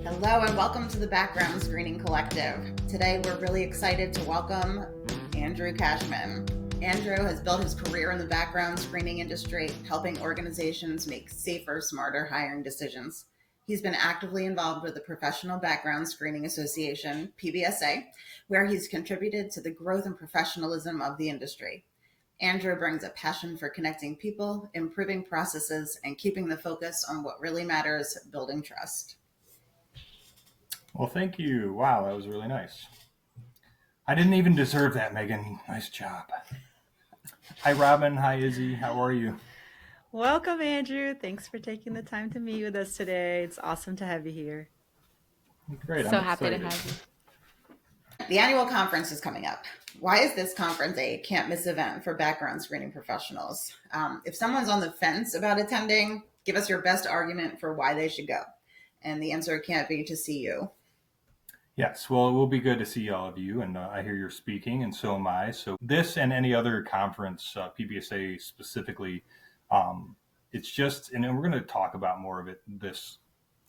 Hello and welcome to the Background Screening Collective. Today we're really excited to welcome Andrew Cashman. Andrew has built his career in the background screening industry, helping organizations make safer, smarter hiring decisions. He's been actively involved with the Professional Background Screening Association, PBSA, where he's contributed to the growth and professionalism of the industry. Andrew brings a passion for connecting people, improving processes, and keeping the focus on what really matters, building trust. Well, thank you. Wow, that was really nice. I didn't even deserve that, Meghan. Nice job. Hi, Robin. Hi, Izzy. How are you? Welcome, Andrew. Thanks for taking the time to meet with us today. It's awesome to have you here. Great. So I'm happy excited. to have you. The annual conference is coming up. Why is this conference a can't miss event for background screening professionals? If someone's on the fence about attending, give us your best argument for why they should go. And the answer can't be to see you. Yes, well, it will be good to see all of you, and I hear you're speaking, and so am I. So this and any other conference, PBSA specifically, it's just, and we're going to talk about more of this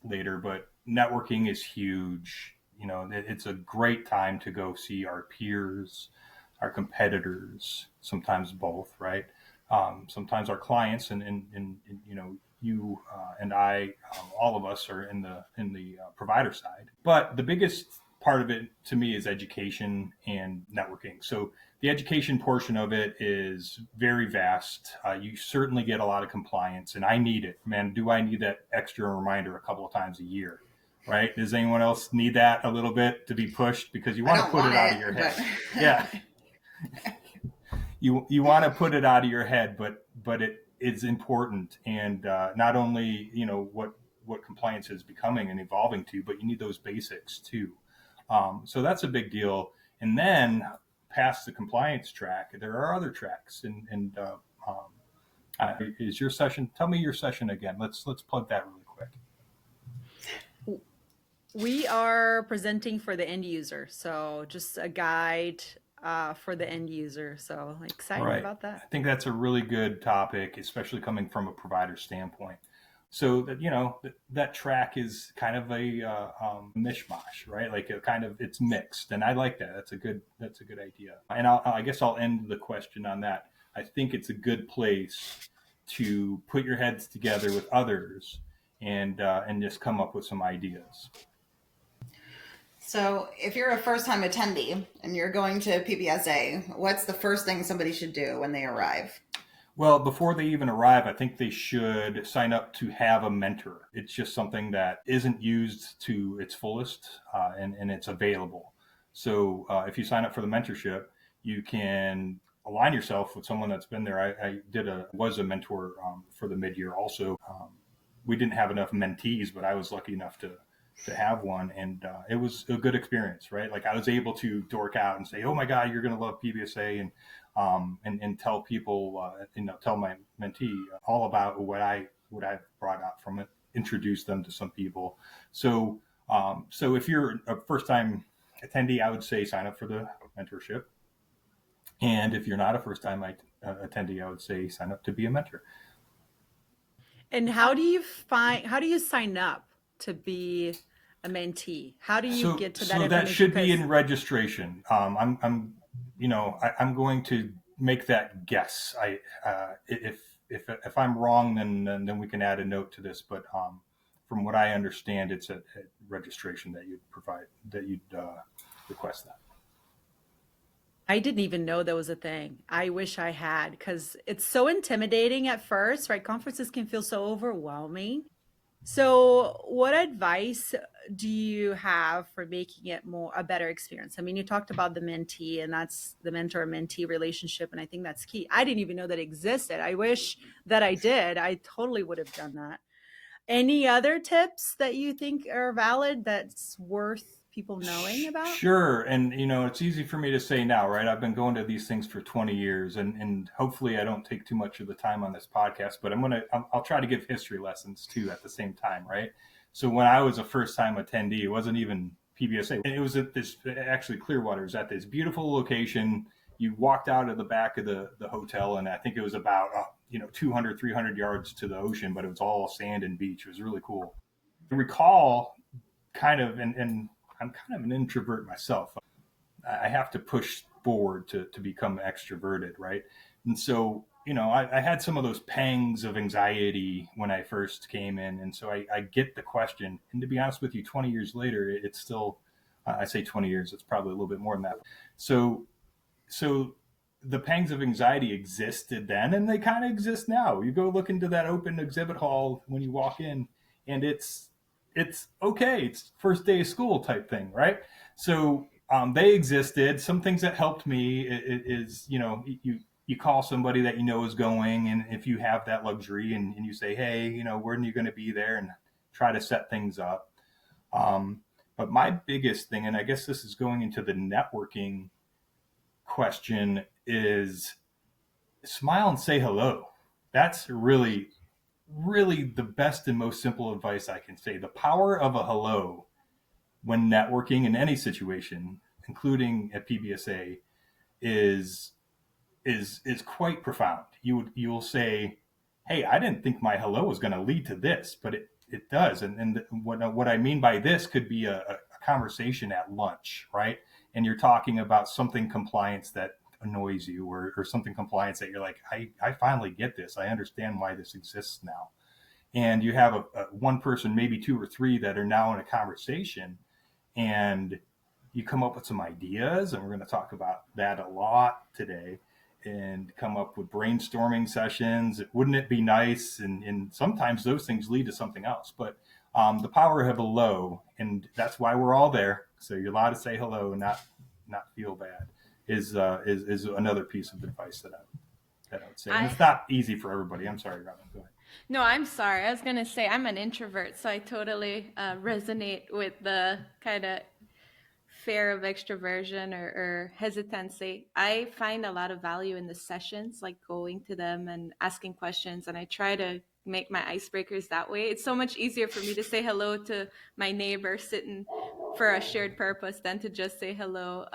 later, but networking is huge. You know, it's a great time to go see our peers, our competitors, sometimes both, right? Sometimes our clients, and you know, you and I, all of us are in the provider side. But the biggest part of it to me is education and networking. So the education portion of it is very vast. You certainly get a lot of compliance, and I need it, man. Do I need that extra reminder a couple of times a year? Right? Does anyone else need that a little bit to be pushed, because you want to put it out of your head? Yeah. You want to put it out of your head, but it is important, and not only what compliance is becoming and evolving to, but you need those basics too. So that's a big deal. And then past the compliance track, there are other tracks. And is your session? Tell me your session again. Let's plug that really quick. We are presenting for the end user, so just a guide for the end user. So excited about that. I think that's a really good topic, especially coming from a provider standpoint. So that that track is kind of a mishmash, right? Like it's mixed, and I like that. That's a good idea. And I guess I'll end the question on that. I think it's a good place to put your heads together with others and just come up with some ideas. So if you're a first-time attendee and you're going to PBSA, what's the first thing somebody should do when they arrive? Well, before they even arrive, I think they should sign up to have a mentor. It's just something that isn't used to its fullest, and it's available. So if you sign up for the mentorship, you can align yourself with someone that's been there. I was a mentor for the mid-year also. We didn't have enough mentees, but I was lucky enough to have one, and it was a good experience, right? Like I was able to dork out and say, "Oh my God, you're going to love PBSA," and tell people, tell my mentee all about what I brought out from it, introduce them to some people. So if you're a first time attendee, I would say sign up for the mentorship, and if you're not a first time attendee, I would say sign up to be a mentor. And how do you sign up to be a mentee? How do you get to that information? So that should be in registration. I'm going to make that guess. If I'm wrong, then we can add a note to this. But from what I understand, it's at registration that you'd request that. I didn't even know that was a thing. I wish I had, because it's so intimidating at first, right? Conferences can feel so overwhelming. So what advice do you have for making it a better experience? I mean, you talked about the mentee, and that's the mentor-mentee relationship, and I think that's key. I didn't even know that existed. I wish that I did. I totally would have done that. Any other tips that you think are valid that's worth people knowing about? Sure. And it's easy for me to say now, right? I've been going to these things for 20 years, and hopefully I don't take too much of the time on this podcast, but I'll try to give history lessons too at the same time, right? So when I was a first time attendee, it wasn't even PBSA. It was at actually Clearwater. It was at this beautiful location. You walked out of the back of the hotel, and I think it was about 200, 300 yards to the ocean, but it was all sand and beach. It was really cool. I recall kind of, and I'm kind of an introvert myself. I have to push forward to become extroverted, right? And so, I had some of those pangs of anxiety when I first came in. And so I get the question. And to be honest with you, 20 years later, it's still, I say 20 years, it's probably a little bit more than that. So the pangs of anxiety existed then, and they kind of exist now. You go look into that open exhibit hall when you walk in, and it's okay. It's first day of school type thing, right? So they existed. Some things that helped me is you call somebody that is going, and if you have that luxury, and you say, hey, when are you going to be there, and try to set things up. But my biggest thing, and I guess this is going into the networking question, is smile and say hello. That's really, really the best and most simple advice I can say. The power of a hello when networking in any situation, including at PBSA, is quite profound. You'll say, hey, I didn't think my hello was going to lead to this, but it does. And what I mean by this could be a conversation at lunch, right? And you're talking about something compliance that annoys you, or something compliance that you're like, I finally get this. I understand why this exists now. And you have a one person, maybe two or three, that are now in a conversation, and you come up with some ideas, and we're going to talk about that a lot today, and come up with brainstorming sessions. Wouldn't it be nice? And sometimes those things lead to something else. But the power of hello, and that's why we're all there. So you're allowed to say hello and not feel bad, is another piece of advice that I would say. And it's not easy for everybody. I'm sorry, Robin. Go ahead. No, I'm sorry. I was going to say I'm an introvert, so I totally resonate with the kind of fear of extroversion or hesitancy. I find a lot of value in the sessions, like going to them and asking questions, and I try to make my icebreakers that way. It's so much easier for me to say hello to my neighbor sitting for a shared purpose than to just say hello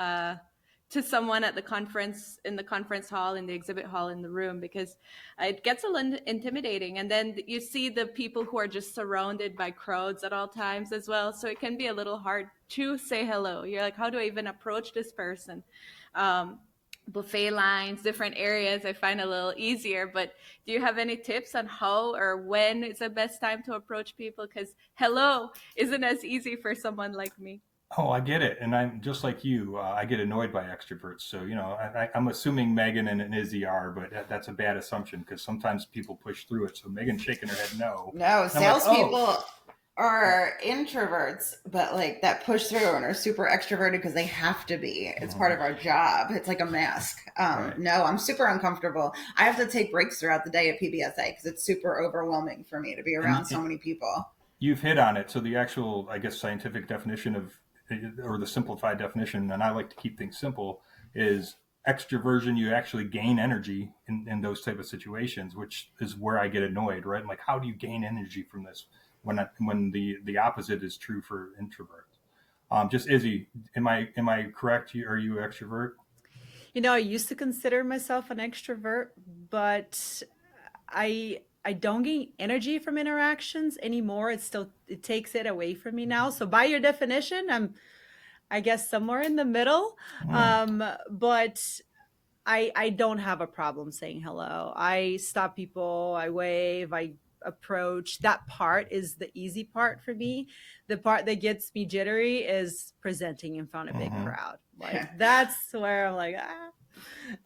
to someone at the conference, in the conference hall, in the exhibit hall, in the room, because it gets a little intimidating. And then you see the people who are just surrounded by crowds at all times as well. So it can be a little hard to say hello. You're like, how do I even approach this person? Buffet lines, different areas, I find a little easier. But do you have any tips on how or when is the best time to approach people? Because hello isn't as easy for someone like me. Oh, I get it. And I'm just like you. I get annoyed by extroverts. So, I'm assuming Meghan and Izzy are, but that's a bad assumption, because sometimes people push through it. So Meghan's shaking her head no. No, salespeople Like, are introverts, but like that push through and are super extroverted because they have to be. It's part of our job. It's like a mask. Right. No, I'm super uncomfortable. I have to take breaks throughout the day at PBSA because it's super overwhelming for me to be around so many people. You've hit on it. So the actual, I guess, scientific definition or the simplified definition, and I like to keep things simple, is extroversion. You actually gain energy in those type of situations, which is where I get annoyed, right? I'm like, how do you gain energy from this when the opposite is true for introverts? Just Izzy, am I correct? Are you an extrovert? I used to consider myself an extrovert, but I don't gain energy from interactions anymore. It takes it away from me now. So by your definition, I guess somewhere in the middle. But I don't have a problem saying hello. I stop people, I wave, I approach. That part is the easy part for me. The part that gets me jittery is presenting in front of a big crowd. Like that's where I'm like,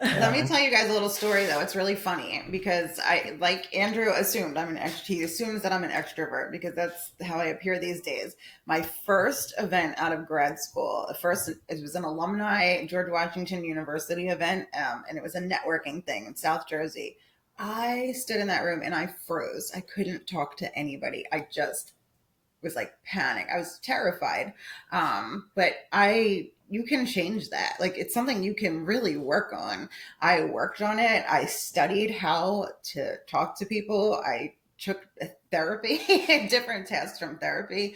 Let me tell you guys a little story, though. It's really funny because like Andrew assumed, he assumes that I'm an extrovert because that's how I appear these days. My first event out of grad school, it was an alumni George Washington University event, and it was a networking thing in South Jersey. I stood in that room and I froze. I couldn't talk to anybody. I just was like panic. I was terrified. But you can change that. Like it's something you can really work on. I worked on it. I studied how to talk to people. I took therapy, different tests from therapy.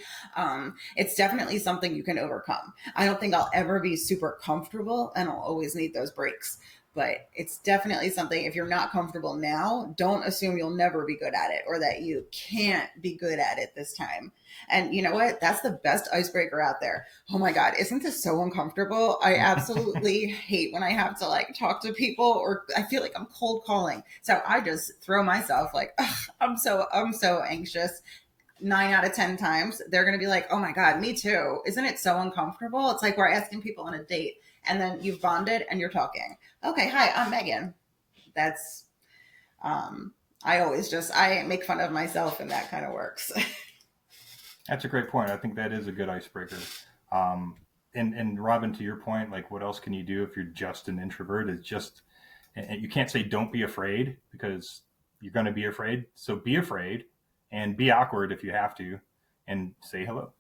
It's definitely something you can overcome. I don't think I'll ever be super comfortable, and I'll always need those breaks. but it's definitely something, if you're not comfortable now, don't assume you'll never be good at it or that you can't be good at it this time. And you know what? That's the best icebreaker out there. Oh my God, isn't this so uncomfortable? I absolutely hate when I have to like talk to people or I feel like I'm cold calling. So I just throw myself like, I'm so anxious. 9 out of 10 times, they're going to be like, oh my God, me too. Isn't it so uncomfortable? It's like we're asking people on a date and then you've bonded and you're talking. Okay, hi, I'm Megan. That's, I make fun of myself and that kind of works. That's a great point. I think that is a good icebreaker. And Robin, to your point, like what else can you do if you're just an introvert? It's just, and you can't say don't be afraid because you're going to be afraid. So be afraid and be awkward if you have to and say hello.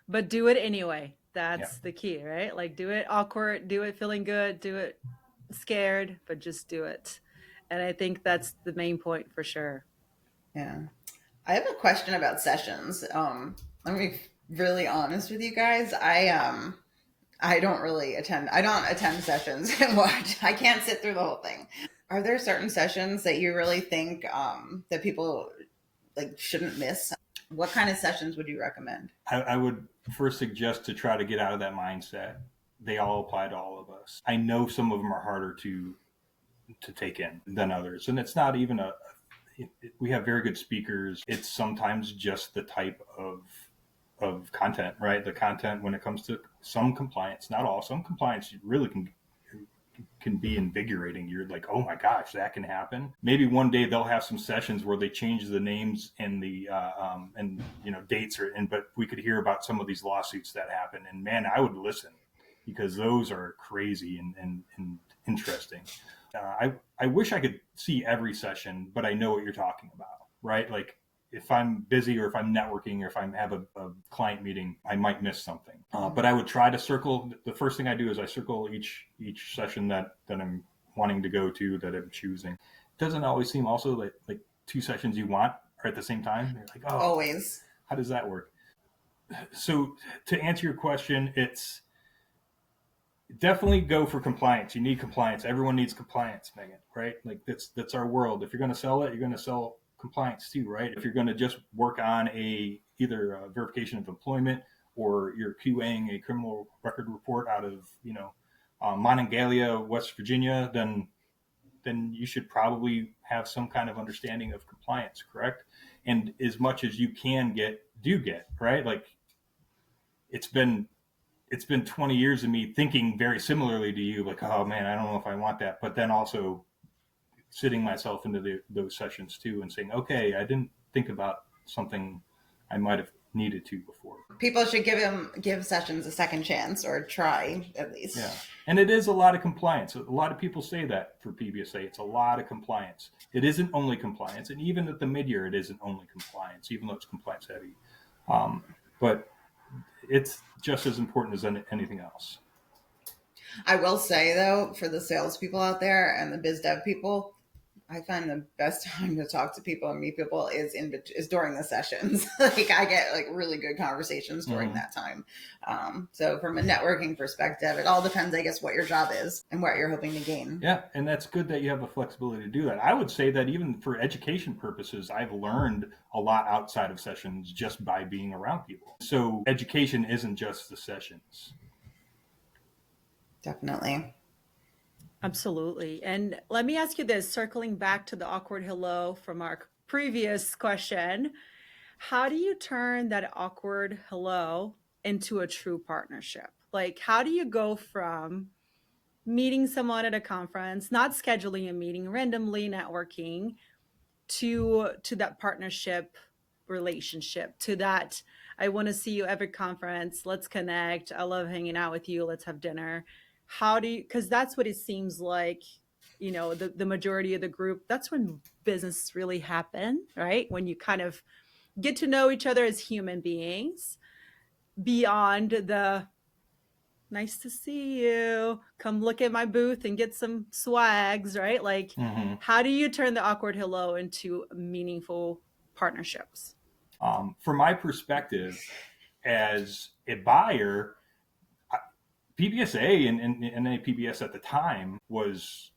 But do it anyway. That's the key, right? Like do it awkward, do it feeling good, do it scared, but just do it. And I think that's the main point for sure. Yeah. I have a question about sessions. Let me be really honest with you guys. I don't attend sessions and watch. I can't sit through the whole thing. Are there certain sessions that you really think that people like shouldn't miss? What kind of sessions would you recommend? I would first suggest to try to get out of that mindset. They all apply to all of us. I know some of them are harder to take in than others. And it's not even we have very good speakers. It's sometimes just the type of content, right? The content when it comes to some compliance, not all, some compliance really can be invigorating. You're like, oh my gosh, that can happen. Maybe one day they'll have some sessions where they change the names and the dates but we could hear about some of these lawsuits that happen. And man, I would listen because those are crazy and interesting. I wish I could see every session, but I know what you're talking about, right? Like if I'm busy or if I'm networking or if I have a client meeting, I might miss something. But I would try to circle. The first thing I do is I circle each session that I'm wanting to go to, that I'm choosing. It doesn't always seem also like two sessions you want are at the same time. You're like, oh, always. How does that work? So to answer your question, it's definitely go for compliance. You need compliance. Everyone needs compliance, Megan, right? Like that's our world. If you're going to sell it, you're going to sell compliance too, right? If you're going to just work on either a verification of employment or you're QAing a criminal record report out of Monongalia, West Virginia, then you should probably have some kind of understanding of compliance, correct? And as much as you can get, right? Like it's been 20 years of me thinking very similarly to you, like, oh man, I don't know if I want that. But then also sitting myself into those sessions too and saying, okay, I didn't think about something I might have needed to before. People should give sessions a second chance or try at least. Yeah. And it is a lot of compliance. A lot of people say that for PBSA, it's a lot of compliance. It isn't only compliance. And even at the mid-year, it isn't only compliance, even though it's compliance heavy. But it's just as important as anything else. I will say though, for the salespeople out there and the biz dev people, I find the best time to talk to people and meet people is during the sessions. Like I get like really good conversations during that time. So from a networking perspective, it all depends, I guess, what your job is and what you're hoping to gain. Yeah, and that's good that you have the flexibility to do that. I would say that even for education purposes, I've learned a lot outside of sessions just by being around people. So education isn't just the sessions. Definitely. Absolutely. And let me ask you this, circling back to the awkward hello from our previous question, how do you turn that awkward hello into a true partnership? Like, how do you go from meeting someone at a conference, not scheduling a meeting, randomly networking, to that partnership relationship, to that, I want to see you every conference, let's connect, I love hanging out with you, let's have dinner. How do you, because that's what it seems like, the majority of the group, that's when business really happen, right? When you kind of get to know each other as human beings beyond the nice to see you, come look at my booth and get some swags, right? Like, how do you turn the awkward hello into meaningful partnerships? From my perspective as a buyer, PBSA and NAPBS at the time was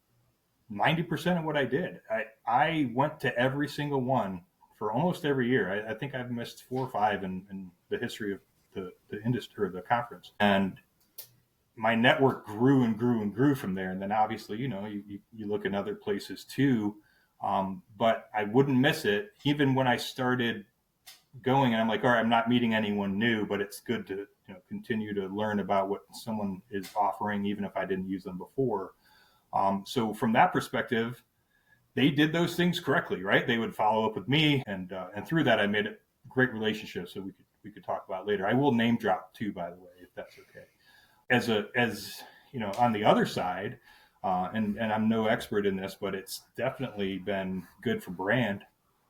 90% of what I did. I went to every single one for almost every year. I think I've missed 4 or 5 in the history of the industry or the conference. And my network grew and grew and grew from there. And then obviously, you look in other places too. But I wouldn't miss it even when I started going, and I'm like, all right, I'm not meeting anyone new, but it's good to continue to learn about what someone is offering, even if I didn't use them before. So from that perspective, they did those things correctly, right? They would follow up with me, and through that, I made a great relationship. So we could talk about later. I will name drop too, by the way, if that's okay. As on the other side, and I'm no expert in this, but it's definitely been good for brand.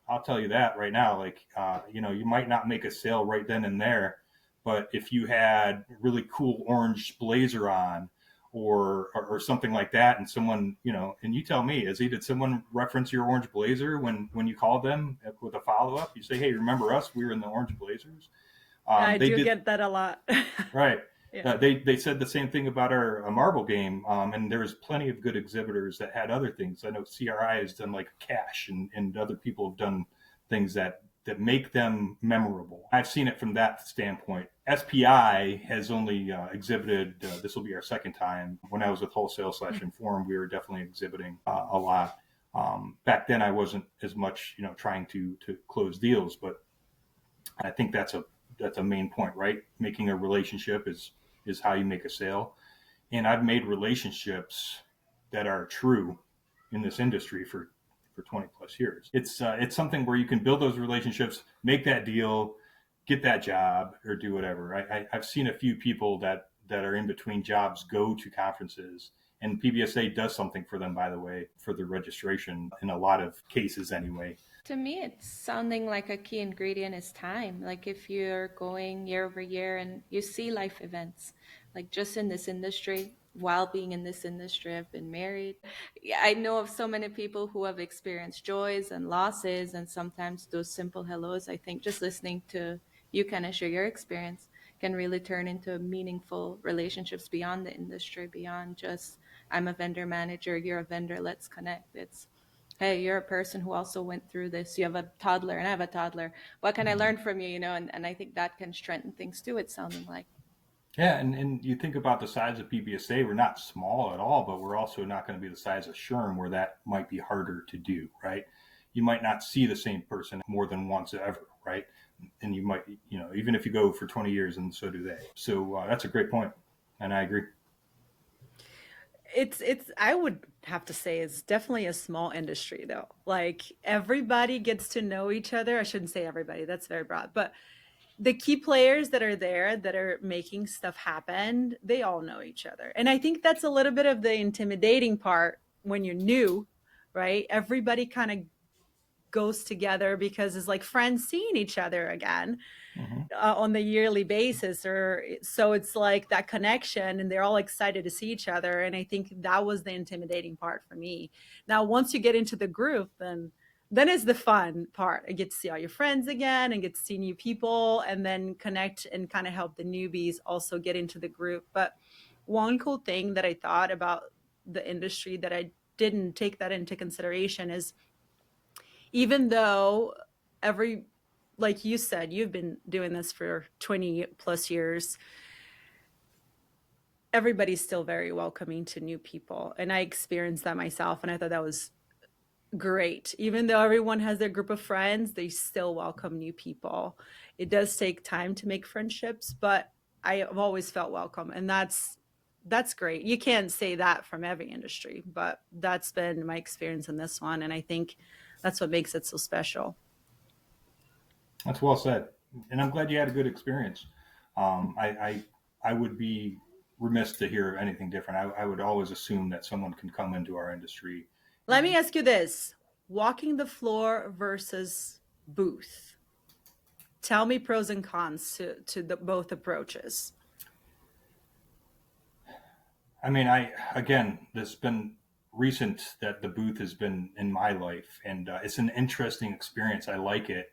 I'll tell you that right now. Like, you might not make a sale right then and there, but if you had really cool orange blazer on, or something like that, and someone, and you tell me, Izzy, did someone reference your orange blazer when you called them with a follow up? You say, hey, remember us? We were in the orange blazers. I do get that a lot. Right. Yeah. They said the same thing about our marble game, and there's plenty of good exhibitors that had other things. I know CRI has done like cash, and other people have done things that make them memorable. I've seen it from that standpoint. SPI has only exhibited, this will be our second time. When I was with Wholesale / Inform, we were definitely exhibiting a lot. Back then I wasn't as much, trying to close deals, but I think that's a main point, right? Making a relationship is how you make a sale. And I've made relationships that are true in this industry for 20 plus years. It's something where you can build those relationships, make that deal, get that job, or do whatever. I've seen a few people that are in between jobs go to conferences, and PBSA does something for them, by the way, for the registration in a lot of cases anyway. To me, it's sounding like a key ingredient is time. Like if you're going year over year and you see life events, like just in this industry, while being in this industry, I've been married. I know of so many people who have experienced joys and losses, and sometimes those simple hellos, I think just listening to you kind of share your experience can really turn into meaningful relationships beyond the industry, beyond just, I'm a vendor manager, you're a vendor, let's connect. It's, hey, you're a person who also went through this. You have a toddler and I have a toddler. What can I learn from you? And I think that can strengthen things too, it's sounding like. Yeah, and you think about the size of PBSA, we're not small at all, but we're also not going to be the size of SHRM, where that might be harder to do, right? You might not see the same person more than once ever, right? And you might, even if you go for 20 years, and so do they. So that's a great point, and I agree. It's I would have to say it's definitely a small industry though. Like everybody gets to know each other. I shouldn't say everybody, that's very broad, but the key players that are there that are making stuff happen, they all know each other. And I think that's a little bit of the intimidating part when you're new, right? Everybody kind of goes together because it's like friends seeing each other again. Mm-hmm. On the yearly basis, or so it's like that connection, and they're all excited to see each other. And I think that was the intimidating part for me. Now once you get into the group, then is the fun part. I get to see all your friends again and get to see new people, and then connect and kind of help the newbies also get into the group. But one cool thing that I thought about the industry that I didn't take that into consideration is, even though like you said, you've been doing this for 20 plus years, everybody's still very welcoming to new people. And I experienced that myself, and I thought that was great. Even though everyone has their group of friends, they still welcome new people. It does take time to make friendships, but I have always felt welcome, and that's great. You can't say that from every industry, but that's been my experience in this one, and I think that's what makes it so special. That's well said, and I'm glad you had a good experience. I would be remiss to hear anything different. I would always assume that someone can come into our industry. Let me ask you this: walking the floor versus booth. Tell me pros and cons to both approaches. I mean, there's been recent that the booth has been in my life, and it's an interesting experience. I like it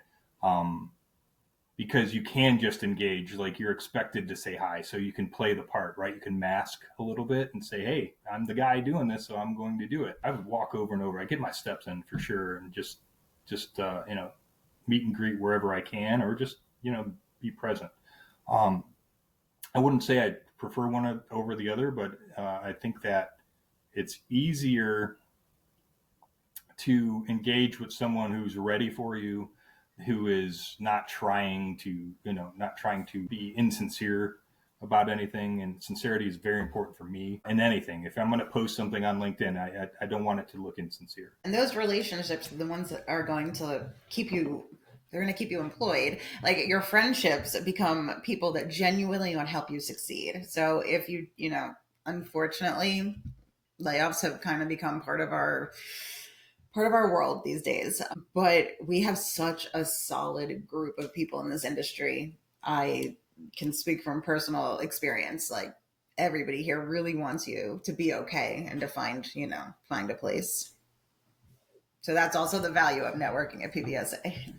because you can just engage, like you're expected to say hi, so you can play the part, right? You can mask a little bit and say, hey, I'm the guy doing this, so I'm going to do it. I would walk over and over. I get my steps in for sure, and just meet and greet wherever I can, or just be present. I wouldn't say I prefer one over the other, but I think that it's easier to engage with someone who's ready for you, who is not trying to be insincere about anything. And sincerity is very important for me in anything. If I'm going to post something on LinkedIn, I don't want it to look insincere. And those relationships are the ones that are going to keep you, they're going to keep you employed. Like your friendships become people that genuinely want to help you succeed. So if unfortunately, layoffs have kind of become part of our world these days, but we have such a solid group of people in this industry. I can speak from personal experience. Like everybody here really wants you to be okay and to find a place. So that's also the value of networking at PBSA.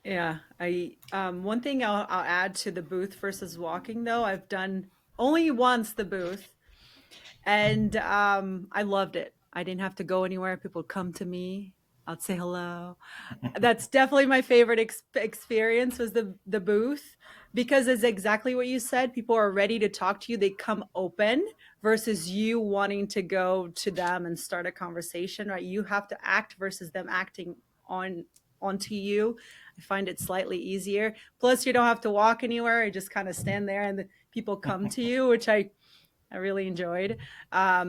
Yeah, I one thing I'll add to the booth versus walking though, I've done only once the booth, and I loved it. I didn't have to go anywhere. People would come to me. I'd say hello. That's definitely my favorite experience was the booth, because it's exactly what you said. People are ready to talk to you. They come open versus you wanting to go to them and start a conversation, right? You have to act versus them acting onto you. I find it slightly easier. Plus, you don't have to walk anywhere. You just kind of stand there and the people come to you, which I really enjoyed.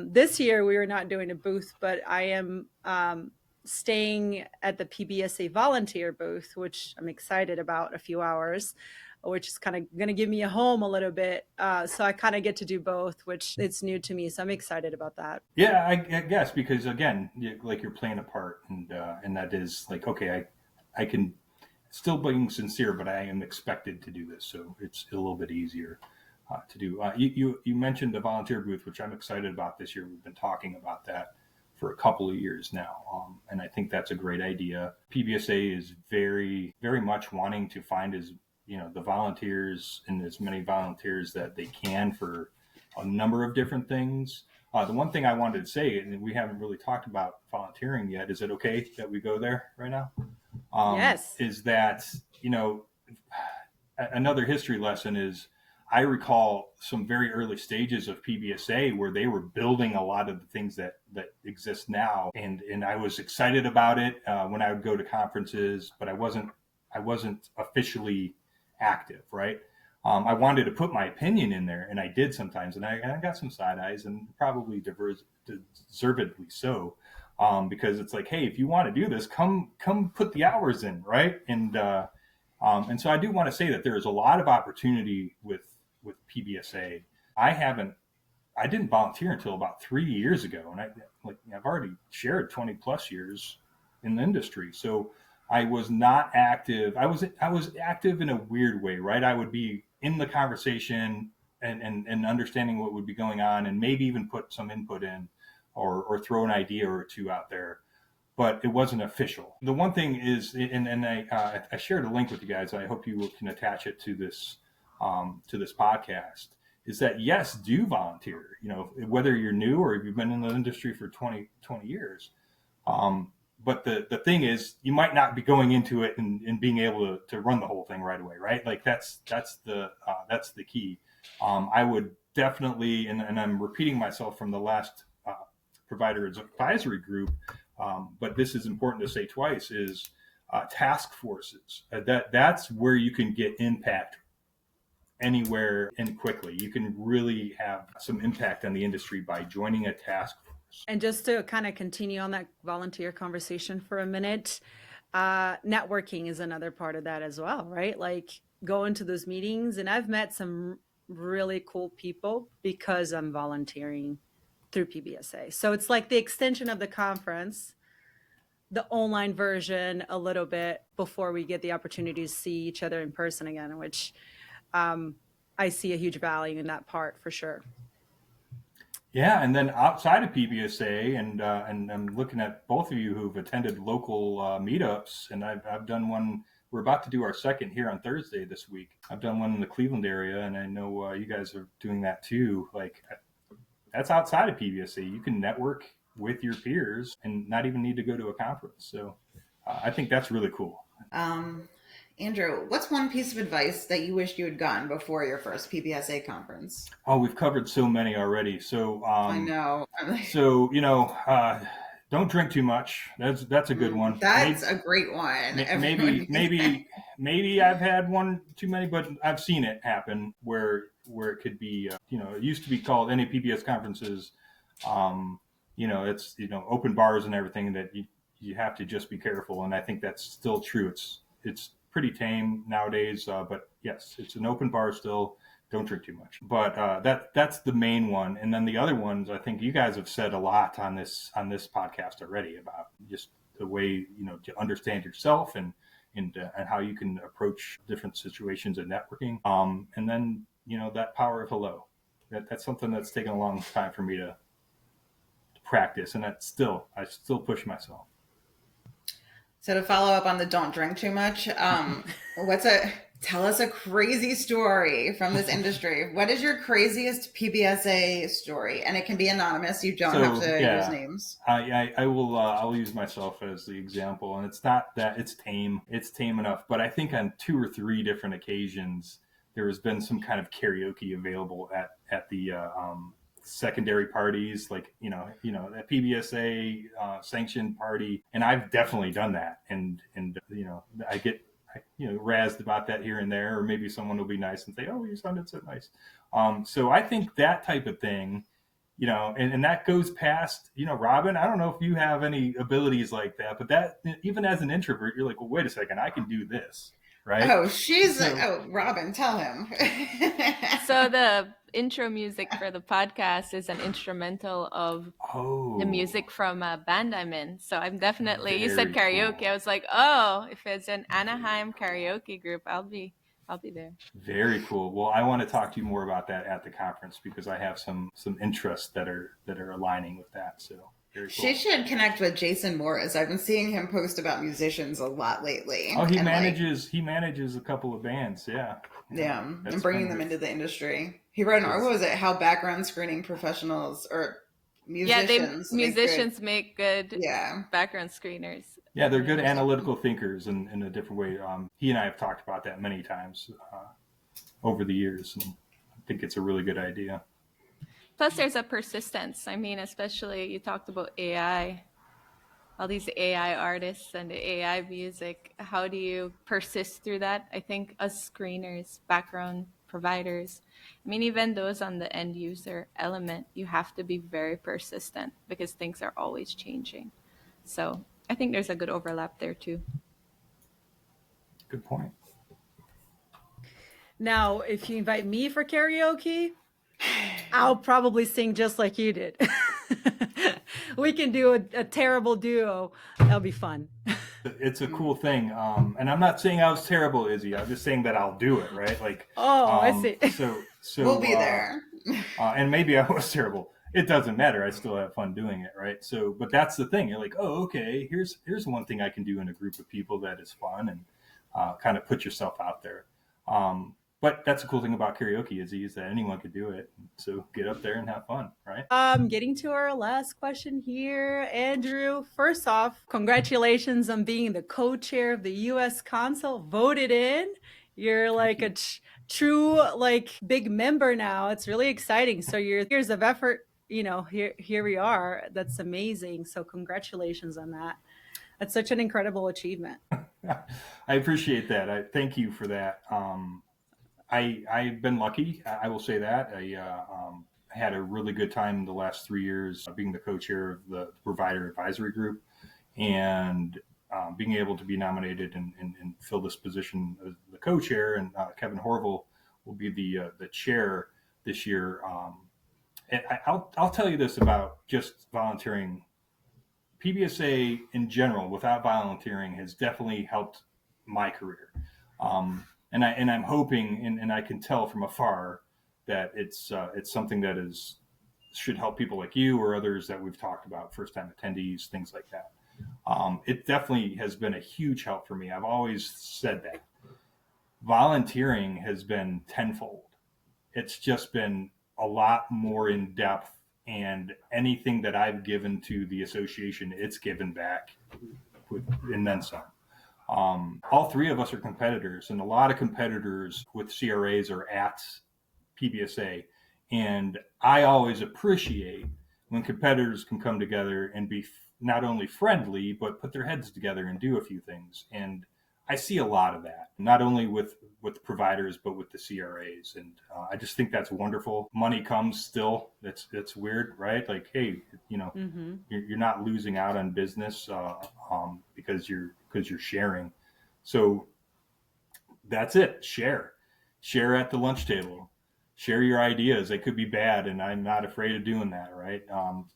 This year, we were not doing a booth, but I am staying at the PBSA volunteer booth, which I'm excited about, a few hours, which is kind of going to give me a home a little bit. So I kind of get to do both, which it's new to me. So I'm excited about that. Yeah, I guess, because again, like you're playing a part, and that is like, okay, I can still being sincere, but I am expected to do this. So it's a little bit easier to do. You mentioned the volunteer booth, which I'm excited about this year. We've been talking about that for a couple of years now, and I think that's a great idea. PBSA is very, very much wanting to find the volunteers and as many volunteers that they can for a number of different things. The one thing I wanted to say, and we haven't really talked about volunteering yet, is it okay that we go there right now? Yes. Is that, another history lesson is, I recall some very early stages of PBSA where they were building a lot of the things that exist now. And I was excited about it when I would go to conferences, but I wasn't officially active, right? I wanted to put my opinion in there, and I did sometimes, and I got some side eyes, and probably deservedly so, because it's like, hey, if you want to do this, come put the hours in, right? And so I do want to say that there is a lot of opportunity with PBSA. I didn't volunteer until about 3 years ago, and I've already shared 20 plus years in the industry. So I was not active. I was active in a weird way, right? I would be in the conversation and understanding what would be going on, and maybe even put some input in, or throw an idea or two out there, but it wasn't official. The one thing is, and I shared a link with you guys. I hope you can attach it to this podcast, is that yes, do volunteer, whether you're new or if you've been in the industry for 20 years. But the thing is, you might not be going into it and being able to run the whole thing right away, right? Like that's the key. I would definitely, and I'm repeating myself from the last provider advisory group, but this is important to say twice, is task forces. That's where you can get impact anywhere and quickly. You can really have some impact on the industry by joining a task force. And just to kind of continue on that volunteer conversation for a minute, networking is another part of that as well, right? Like going to those meetings, and I've met some really cool people because I'm volunteering through PBSA. So it's like the extension of the conference, the online version a little bit before we get the opportunity to see each other in person again, which I see a huge value in that part for sure. Yeah, and then outside of PBSA, and I'm looking at both of you who've attended local meetups, and I've done one we're about to do our second here on Thursday this week. I've done one in the Cleveland area, and I know you guys are doing that too. Like, that's outside of PBSA. You can network with your peers and not even need to go to a conference. So I think that's really cool. Andrew, what's one piece of advice that you wished you had gotten before your first PBSA conference? Oh, we've covered so many already. So I know. So don't drink too much. That's a good one. That's a great one. Maybe I've had one too many, but I've seen it happen where it could be. It used to be called NAPBS conferences. It's open bars and everything that you have to just be careful. And I think that's still true. It's pretty tame nowadays, but yes, it's an open bar still. Don't drink too much. But that's the main one. And then the other ones, I think you guys have said a lot on this podcast already about just the way, to understand yourself and how you can approach different situations in networking. And then, that power of hello. That's something that's taken a long time for me to practice. And I still push myself. So to follow up on the don't drink too much, tell us a crazy story from this industry. What is your craziest PBSA story? And it can be anonymous. You don't have to use names. I will. I'll use myself as the example, and it's not that it's tame. It's tame enough, but I think on 2 or 3 different occasions there has been some kind of karaoke available at the secondary parties, like that PBSA sanctioned party, and I've definitely done that, and I get razzed about that here and there, or maybe someone will be nice and say, "Oh, you sounded so nice." So I think that type of thing, and that goes past, Robin, I don't know if you have any abilities like that, but that even as an introvert, you're like, well, wait a second, I can do this, right? Oh, Robin, tell him. So the intro music for the podcast is an instrumental of the music from a band I'm in. So I'm definitely, you said karaoke. Cool. I was like, oh, if it's an Anaheim karaoke group, I'll be there. Very cool. Well, I want to talk to you more about that at the conference because I have some interests that are aligning with that. So very cool. She should connect with Jason Morris. I've been seeing him post about musicians a lot lately. Oh, he manages a couple of bands. Yeah. Yeah, and bringing them into the industry. He wrote what was it? How background screening professionals or musicians make good background screeners. Yeah, they're good analytical thinkers in a different way. He and I have talked about that many times over the years, and I think it's a really good idea. Plus, there's a persistence. I mean, especially you talked about AI, all these AI artists and the AI music. How do you persist through that? I think us screeners, background providers, I mean, even those on the end user element, you have to be very persistent because things are always changing. So I think there's a good overlap there too. Good point. Now, if you invite me for karaoke, I'll probably sing just like you did. We can do a terrible duo. That'll be fun. It's a cool thing. And I'm not saying I was terrible, Izzy. I'm just saying that I'll do it, right? Like, I see. So we'll be there. And maybe I was terrible. It doesn't matter. I still have fun doing it, right? So, but that's the thing. You're like, oh, okay, here's one thing I can do in a group of people that is fun, and kind of put yourself out there. But that's the cool thing about karaoke is that anyone could do it. So get up there and have fun, right? Getting to our last question here, Andrew. First off, congratulations on being the co-chair of the U.S. Council, voted in. You're like a true big member now. It's really exciting. So your years of effort, here we are. That's amazing. So congratulations on that. That's such an incredible achievement. I appreciate that. I thank you for that. I've been lucky. I will say that. I had a really good time the last 3 years being the co-chair of the provider advisory group, and being able to be nominated and fill this position as the co-chair. And Kevin Horval will be the chair this year. I'll tell you this about just volunteering. PBSA in general, without volunteering, has definitely helped my career. And I'm hoping, and I can tell from afar that it's something that should help people like you or others that we've talked about, first time attendees, things like that. it definitely has been a huge help for me. I've always said that. Volunteering has been tenfold. It's just been a lot more in depth, and anything that I've given to the association, it's given back and then some. All three of us are competitors, and a lot of competitors with CRAs are at PBSA. And I always appreciate when competitors can come together and be not only friendly, but put their heads together and do a few things. And I see a lot of that, not only with providers, but with the CRAs. And I just think that's wonderful. Money comes still. It's weird, right? Like, hey, you're not losing out on business because you're sharing. So that's it. Share at the lunch table. Share your ideas. They could be bad, and I'm not afraid of doing that, right?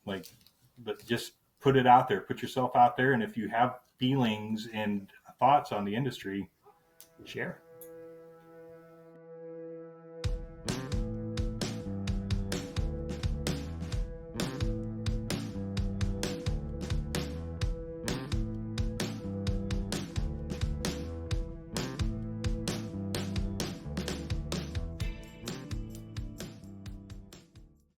But just put it out there. Put yourself out there, and if you have feelings and thoughts on the industry, share.